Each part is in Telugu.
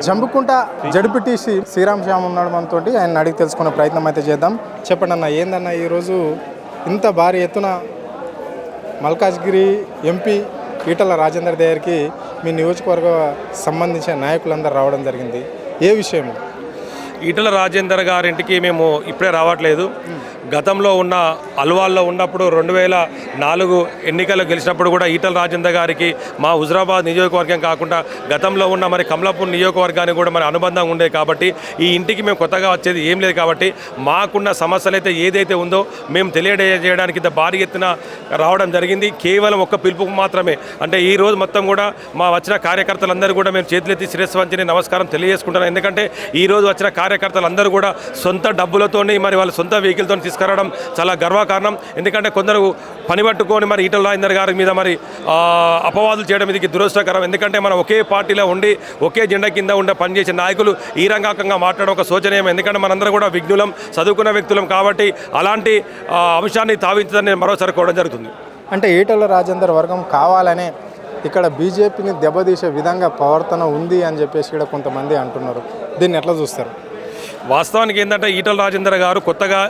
జంబుకుంట జడ్పీటీసీ శ్రీరామ్ శ్యామ్ ఉన్నాడు మనతో, ఆయన అడిగి తెలుసుకునే ప్రయత్నం అయితే చేద్దాం. చెప్పండి అన్న, ఏందన్న ఈరోజు ఇంత భారీ ఎత్తున మల్కాజ్గిరి ఎంపీ ఈటల రాజేందర్ దగ్గరికి మీ నియోజకవర్గ సంబంధించిన నాయకులందరూ రావడం జరిగింది, ఏ విషయం? ఈటల రాజేందర్ గారింటికి మేము ఇప్పుడే రావట్లేదు. గతంలో ఉన్న అల్వాల్లో ఉన్నప్పుడు 2004 ఎన్నికల్లో గెలిచినప్పుడు కూడా ఈటల రాజేందర్ గారికి మా హుజరాబాద్ నియోజకవర్గం కాకుండా గతంలో ఉన్న మరి కమలాపూర్ నియోజకవర్గానికి కూడా మరి అనుబంధం ఉండేది. కాబట్టి ఈ ఇంటికి మేము కొత్తగా వచ్చేది ఏం లేదు. కాబట్టి మాకున్న సమస్యలు అయితే ఏదైతే ఉందో మేము తెలియజేయడానికి ఇంత భారీ ఎత్తున రావడం జరిగింది. కేవలం ఒక్క పిలుపుకు మాత్రమే. అంటే ఈ రోజు మొత్తం కూడా మా వచ్చిన కార్యకర్తలందరూ కూడా మేము చేతులెత్తి శిరస్సు వంచి నమస్కారం తెలియజేసుకుంటున్నాం. ఎందుకంటే ఈ రోజు వచ్చిన కార్యకర్తలందరూ కూడా సొంత డబ్బులతోని మరి వాళ్ళ సొంత వెహికల్తో తీసుకురావడం చాలా గర్వకారణం. ఎందుకంటే కొందరు పని పట్టుకొని మరి ఈటల రాజేందర్ గారి మీద మరి అపవాదులు చేయడం ఇది దురదృష్టకరం. ఎందుకంటే మనం ఒకే పార్టీలో ఉండి ఒకే జెండా కింద ఉండే పనిచేసే నాయకులు ఈ రంగంగా మాట్లాడడం ఒక శోచనీయం. ఎందుకంటే మనందరం కూడా విఘ్నులం, చదువుకున్న వ్యక్తులం. కాబట్టి అలాంటి అంశాన్ని తావించదని మరోసారి కోవడం జరుగుతుంది. అంటే ఈటల రాజేందర్ వర్గం కావాలనే ఇక్కడ బీజేపీని దెబ్బతీసే విధంగా ప్రవర్తన ఉంది అని చెప్పేసి ఇక్కడ కొంతమంది అంటున్నారు, దీన్ని ఎట్లా చూస్తారు? వాస్తవానికి ఏంటంటే ఈటల రాజేందర్ గారు కొత్తగా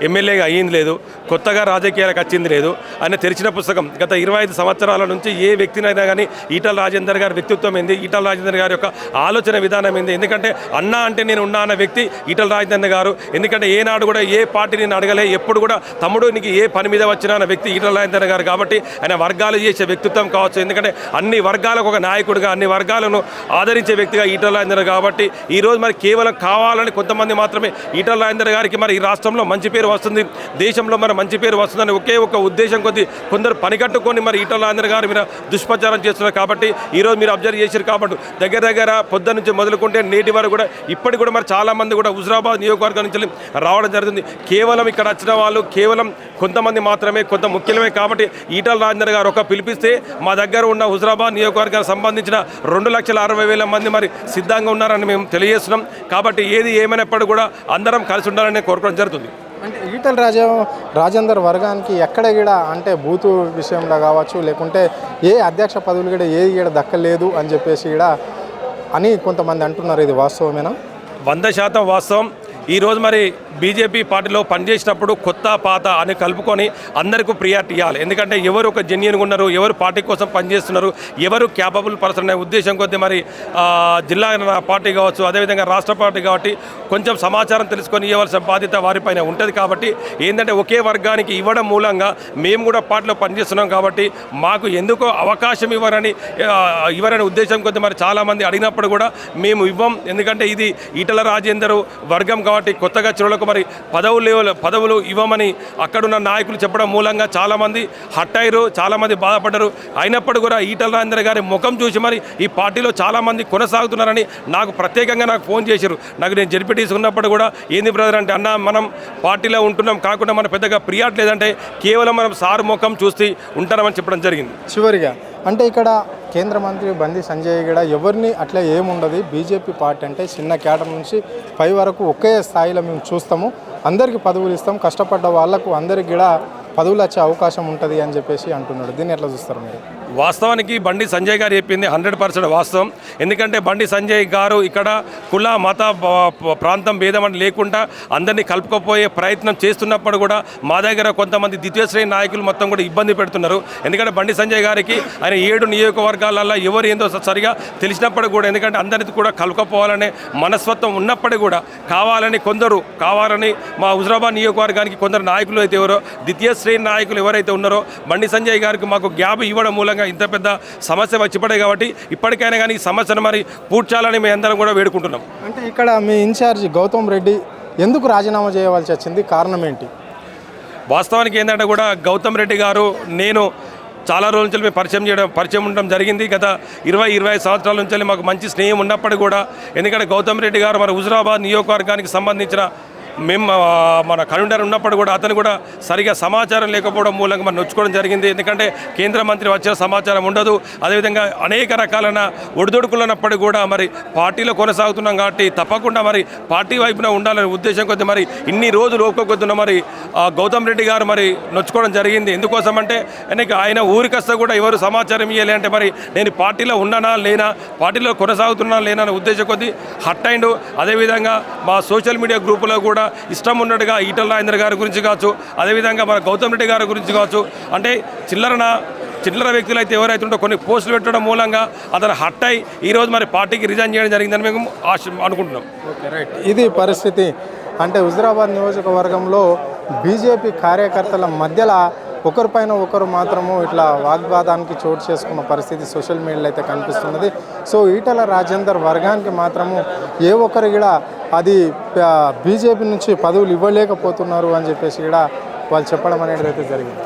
ఎమ్మెల్యేగా అయ్యింది లేదు, కొత్తగా రాజకీయాలకు వచ్చింది లేదు. ఆయన తెరిచిన పుస్తకం. గత 25 సంవత్సరాల నుంచి ఏ వ్యక్తినైనా కానీ ఈటల రాజేందర్ గారి వ్యక్తిత్వం ఏంది, ఈటల రాజేందర్ గారి యొక్క ఆలోచన విధానం ఏంది. ఎందుకంటే అన్నా అంటే నేను ఉన్నా అన్న వ్యక్తి ఈటల రాజేందర్ గారు. ఎందుకంటే ఏనాడు కూడా ఏ పార్టీ నేను అడగలే, ఎప్పుడు కూడా తమ్ముడు నీకు ఏ పని మీద వచ్చినా అన్న వ్యక్తి ఈటల రాజేందర్ గారు. కాబట్టి ఆయన వర్గాలు చేసే వ్యక్తిత్వం కావచ్చు. ఎందుకంటే అన్ని వర్గాలకు ఒక నాయకుడిగా, అన్ని వర్గాలను ఆదరించే వ్యక్తిగా ఈటల రాజేందర్. కాబట్టి ఈరోజు మరి కేవలం కావాలని కొంతమంది మాత్రమే ఈటల రాజేందర్ గారికి మరి ఈ రాష్ట్రంలో మంచి పేరు వస్తుంది, దేశంలో మరి మంచి పేరు వస్తుందని ఒకే ఒక ఉద్దేశం కొద్ది కొందరు పనికట్టుకొని మరి ఈటల రాజేందర్ గారు మీరు దుష్ప్రచారం చేస్తున్నారు. కాబట్టి ఈరోజు మీరు అబ్జర్వ్ చేశారు. కాబట్టి దగ్గర పొద్దు నుంచి మొదలుకుంటే నేటి వరకు కూడా ఇప్పటికి కూడా మరి చాలామంది కూడా హుజరాబాద్ నియోజకవర్గం నుంచి రావడం జరుగుతుంది. కేవలం ఇక్కడ వచ్చిన వాళ్ళు కేవలం కొంతమంది మాత్రమే, కొంత ముఖ్యమే. కాబట్టి ఈటల రాజేందర్ గారు ఒక పిలిపిస్తే మా దగ్గర ఉన్న హుజరాబాద్ నియోజకవర్గానికి సంబంధించిన 2,60,000 మంది మరి సిద్ధంగా ఉన్నారని మేము తెలియజేస్తున్నాం. కాబట్టి ఏది ఏమైనప్పుడు కూడా అందరం కలిసి ఉండాలని కోరుకోవడం జరుగుతుంది. అంటే ఈటల రాజేందర్ వర్గానికి ఎక్కడ కూడా అంటే బూతు విషయంలో కావచ్చు, లేకుంటే ఏ అధ్యక్ష పదవులు కూడా ఏది కూడా దక్కలేదు అని చెప్పేసి కూడా అని కొంతమంది అంటున్నారు, ఇది వాస్తవమేనా? 100% వాస్తవం. ఈరోజు మరి బీజేపీ పార్టీలో పనిచేసినప్పుడు కొత్త పాత అని కలుపుకొని అందరికీ ప్రియారిటీ ఇవ్వాలి. ఎందుకంటే ఎవరు ఒక జెన్యున్గా ఉన్నారు, ఎవరు పార్టీ కోసం పనిచేస్తున్నారు, ఎవరు క్యాపబుల్ పర్సన్ అనే ఉద్దేశం కొద్దీ మరి జిల్లా పార్టీ కావచ్చు, అదేవిధంగా రాష్ట్ర పార్టీ కాబట్టి కొంచెం సమాచారం తెలుసుకొని ఇవ్వాల్సిన బాధ్యత వారిపైన ఉంటుంది. కాబట్టి ఏంటంటే ఒకే వర్గానికి ఇవ్వడం మూలంగా మేము కూడా పార్టీలో పనిచేస్తున్నాం. కాబట్టి మాకు ఎందుకో అవకాశం ఇవ్వరనే ఉద్దేశం కొద్దీ మరి చాలామంది అడిగినప్పుడు కూడా మేము ఇవ్వం. ఎందుకంటే ఇది ఈటల రాజేందర్ వర్గం కాబట్టి కొత్తగా చిరులకు మరి పదవులు ఇవ్వమని అక్కడున్న నాయకులు చెప్పడం మూలంగా చాలామంది హట్ అయ్యారు, చాలామంది బాధపడ్డారు. అయినప్పుడు కూడా ఈటల రాజేందర్ గారి ముఖం చూసి మరి ఈ పార్టీలో చాలామంది కొనసాగుతున్నారని నాకు ప్రత్యేకంగా ఫోన్ చేశారు. నేను జడ్పీటీసీ ఉన్నప్పుడు కూడా ఏంది బ్రదర్ అంటే, అన్న మనం పార్టీలో ఉంటున్నాం కాకుండా మనం పెద్దగా ప్రియారిటీ లేదంటే కేవలం మనం సార్ ముఖం చూసి ఉంటామని చెప్పడం జరిగింది. చివరిగా అంటే ఇక్కడ కేంద్ర మంత్రి బండి సంజయ్ కూడా ఎవరిని అట్లా ఏముండదు, బీజేపీ పార్టీ అంటే చిన్న కేటర్ నుంచి పై వరకు ఒకే స్థాయిలో మేము చూస్తాము, అందరికీ పదవులు ఇస్తాం, కష్టపడ్డ వాళ్లకు అందరికి కూడా పదవులు వచ్చే అవకాశం ఉంటుంది అని చెప్పేసి అంటున్నాడు, దీన్ని ఎట్లా చూస్తారు మీరు? వాస్తవానికి బండి సంజయ్ గారు చెప్పింది 100% వాస్తవం. ఎందుకంటే బండి సంజయ్ గారు ఇక్కడ కుల మత ప్రాంతం భేదం అని లేకుండా అందరినీ కలుపుకపోయే ప్రయత్నం చేస్తున్నప్పుడు కూడా మా దగ్గర కొంతమంది ద్వితీయ శ్రేణి నాయకులు మొత్తం కూడా ఇబ్బంది పెడుతున్నారు. ఎందుకంటే బండి సంజయ్ గారికి ఆయన 7 నియోజకవర్గాలలో ఎవరు ఏందో సరిగా తెలిసినప్పుడు కూడా, ఎందుకంటే అందరికీ కూడా కలుపుకపోవాలనే మనస్తత్వం ఉన్నప్పటికీ కూడా కావాలని మా హుజరాబాద్ నియోజకవర్గానికి కొందరు నాయకులు అయితే ఎవరో ద్వితీయ శ్రేణి నాయకులు ఎవరైతే ఉన్నారో బండి సంజయ్ గారికి మాకు గ్యాప్ ఇవ్వడం మూలంగా ఇంత పెద్ద సమస్య వచ్చిపడే. కాబట్టి ఇప్పటికైనా కానీ ఈ సమస్యను మరి పూడ్చాలని మేము అందరం కూడా వేడుకుంటున్నాం. అంటే ఇక్కడ మీ ఇన్ఛార్జ్ గౌతమ్ రెడ్డి ఎందుకు రాజీనామా చేయవలసి వచ్చింది, కారణం ఏంటి? వాస్తవానికి ఏంటంటే కూడా గౌతమ్ రెడ్డి గారు నేను చాలా రోజుల నుంచి మేము పరిచయం ఉండడం జరిగింది. గత 20-25 సంవత్సరాల నుంచి మాకు మంచి స్నేహం ఉన్నప్పటికీ కూడా, ఎందుకంటే గౌతమ్ రెడ్డి గారు మరి హుజరాబాద్ నియోజకవర్గానికి సంబంధించిన మేము మన కన్వీనర్ ఉన్నప్పుడు కూడా అతను కూడా సరిగా సమాచారం లేకపోవడం మూలంగా మనం నొచ్చుకోవడం జరిగింది. ఎందుకంటే కేంద్ర మంత్రి వచ్చిన సమాచారం ఉండదు. అదేవిధంగా అనేక రకాలైన ఒడిదొడుకులున్నప్పటికీ కూడా మరి పార్టీలో కొనసాగుతున్నాం కాబట్టి తప్పకుండా మరి పార్టీ వైపున ఉండాలనే ఉద్దేశం కొద్ది మరి ఇన్ని రోజులు ఒక్కొక్కద్దున మరి గౌతమ్ రెడ్డి గారు మరి నొచ్చుకోవడం జరిగింది. ఎందుకోసం అంటే ఆయన ఊరికొస్తే కూడా ఎవరు సమాచారం ఇవ్వాలి అంటే మరి నేను పార్టీలో ఉన్నానా లేనా, పార్టీలో కొనసాగుతున్నా లేనా అనే ఉద్దేశం కొద్ది హట్ అయిండు. అదేవిధంగా మా సోషల్ మీడియా గ్రూపులో కూడా ఇష్టం ఉన్నట్టుగా ఈటల రాజేందర్ గారి గురించి కావచ్చు, అదేవిధంగా మన గౌతమ్ రెడ్డి గారి గురించి కావచ్చు, అంటే చిల్లర వ్యక్తులు అయితే ఎవరైతే ఉంటో కొన్ని పోస్టులు పెట్టడం మూలంగా అతను హట్ అయి ఈరోజు మరి పార్టీకి రిజైన్ చేయడం జరిగిందని మేము అనుకుంటున్నాం. Okay, right. ఇది పరిస్థితి. అంటే హుజురాబాద్ నియోజకవర్గంలో బీజేపీ కార్యకర్తల మధ్యలో ఒకరిపైన ఒకరు మాత్రము ఇట్లా వాగ్వాదానికి చోటు చేసుకున్న పరిస్థితి సోషల్ మీడియాలో అయితే కనిపిస్తున్నది. సో ఈటల రాజేందర్ వర్గానికి మాత్రము ఏ ఒక్కరు కూడా అది బీజేపీ నుంచి పదవులు ఇవ్వలేకపోతున్నారు అని చెప్పేసి కూడా వాళ్ళు చెప్పడం అనేది అయితే జరిగింది.